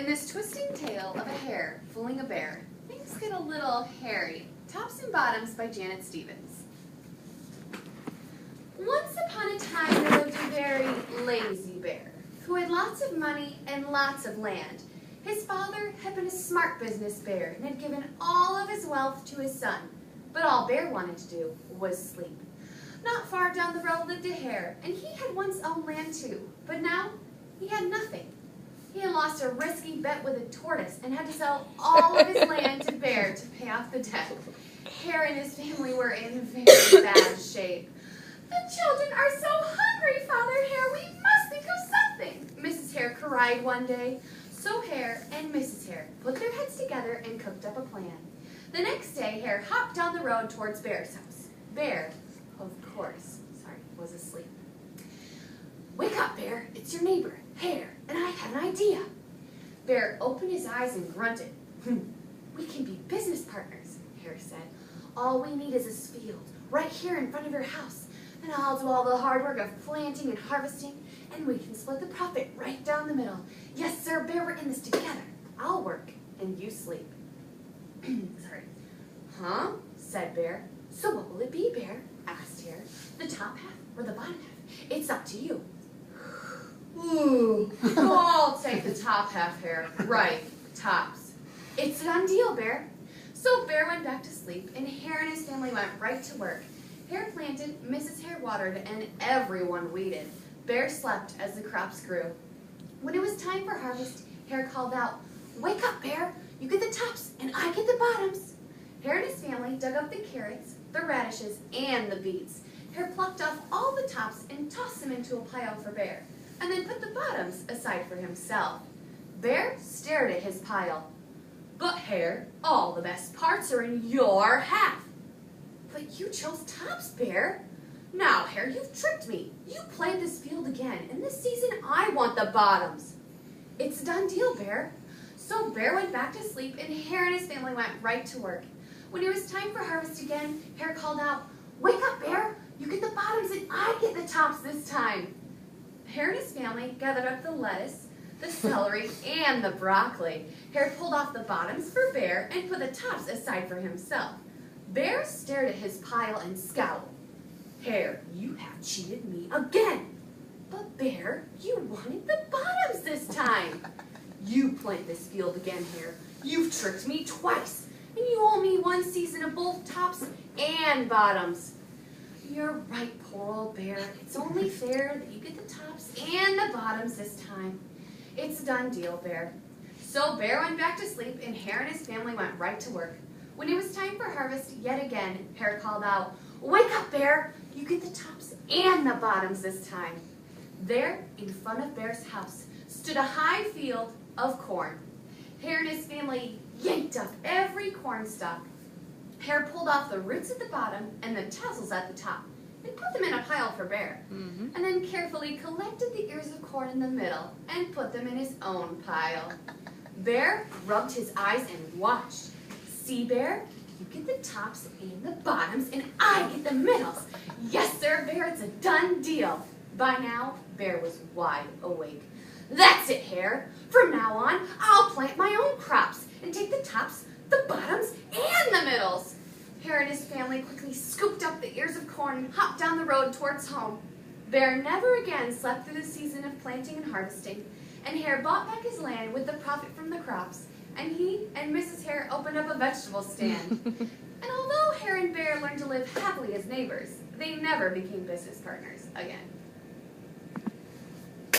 this twisting tale of a hare fooling a bear, things get a little hairy. Tops and Bottoms by Janet Stevens. Once upon a time there lived a very lazy bear who had lots of money and lots of land. His father had been a smart business bear and had given all of his wealth to his son, but all Bear wanted to do was sleep. Not far down the road lived a hare, and he had once owned land too, but now he had nothing. He had lost a risky bet with a tortoise and had to sell all of his land to Bear to pay off the debt. Hare and his family were in very bad shape. "The children are so hungry, Father Hare, we must think of something," Mrs. Hare cried one day. So Hare and Mrs. Hare put their heads together and cooked up a plan. The next day, Hare hopped down the road towards Bear's house. Bear, of course, was asleep. "Wake up, Bear, it's your neighbor, Hare, and I have an idea." Bear opened his eyes and grunted. "We can be business partners," Hare said. "All we need is this field, right here in front of your house, and I'll do all the hard work of planting and harvesting, and we can split the profit right down the middle. Yes, sir, Bear, we're in this together. I'll work, and you sleep." "Huh?" said Bear. "So what will it be, Bear?" asked Hare. "The top half or the bottom half? It's up to you." "Ooh, I'll take the top half, Hare. Right, tops." "It's a done deal, Bear." So Bear went back to sleep, and Hare and his family went right to work. Hare planted, Mrs. Hare watered, and everyone weeded. Bear slept as the crops grew. When it was time for harvest, Hare called out, "Wake up, Bear! You get the tops, and I get the bottoms." Hare and his family dug up the carrots, the radishes, and the beets. Hare plucked off all the tops and tossed them into a pile for Bear, and then put the bottoms aside for himself. Bear stared at his pile. "But Hare, all the best parts are in your half." "But you chose tops, Bear." "Now, Hare, you've tricked me. You played this field again, and this season I want the bottoms." "It's a done deal, Bear." So Bear went back to sleep, and Hare and his family went right to work. When it was time for harvest again, Hare called out, "Wake up, Bear! You get the bottoms, and I get the tops this time." Hare and his family gathered up the lettuce, the celery, and the broccoli. Hare pulled off the bottoms for Bear and put the tops aside for himself. Bear stared at his pile and scowled. "Hare, you have cheated me again." "But Bear, you wanted the bottoms this time." "You plant this field again, Hare. You've tricked me twice, and you owe me one season of both tops and bottoms." "You're right, poor old Bear. It's only fair that you get the tops and the bottoms this time." "It's a done deal, Bear." So Bear went back to sleep, and Hare and his family went right to work. When it was time for harvest yet again, Hare called out, "Wake up, Bear! You get the tops and the bottoms this time." There, in front of Bear's house, stood a high field of corn. Hare and his family yanked up every corn stalk. Hare pulled off the roots at the bottom and the tassels at the top and put them in a pile for Bear, and then carefully collected the ears of corn in the middle and put them in his own pile. Bear rubbed his eyes and watched. "See, Bear? You get the tops and the bottoms, and I get the middles. Yes, sir, Bear, it's a done deal." By now, Bear was wide awake. "That's it, Hare. From now on, I'll plant my own crops and take the tops, the bottoms, and the middles." Hare and his family quickly scooped up the ears of corn and hopped down the road towards home. Bear never again slept through the season of planting and harvesting, and Hare bought back his land with the profit from the crops, and he and Mrs. Hare opened up a vegetable stand. And although Hare and Bear learned to live happily as neighbors, they never became business partners again.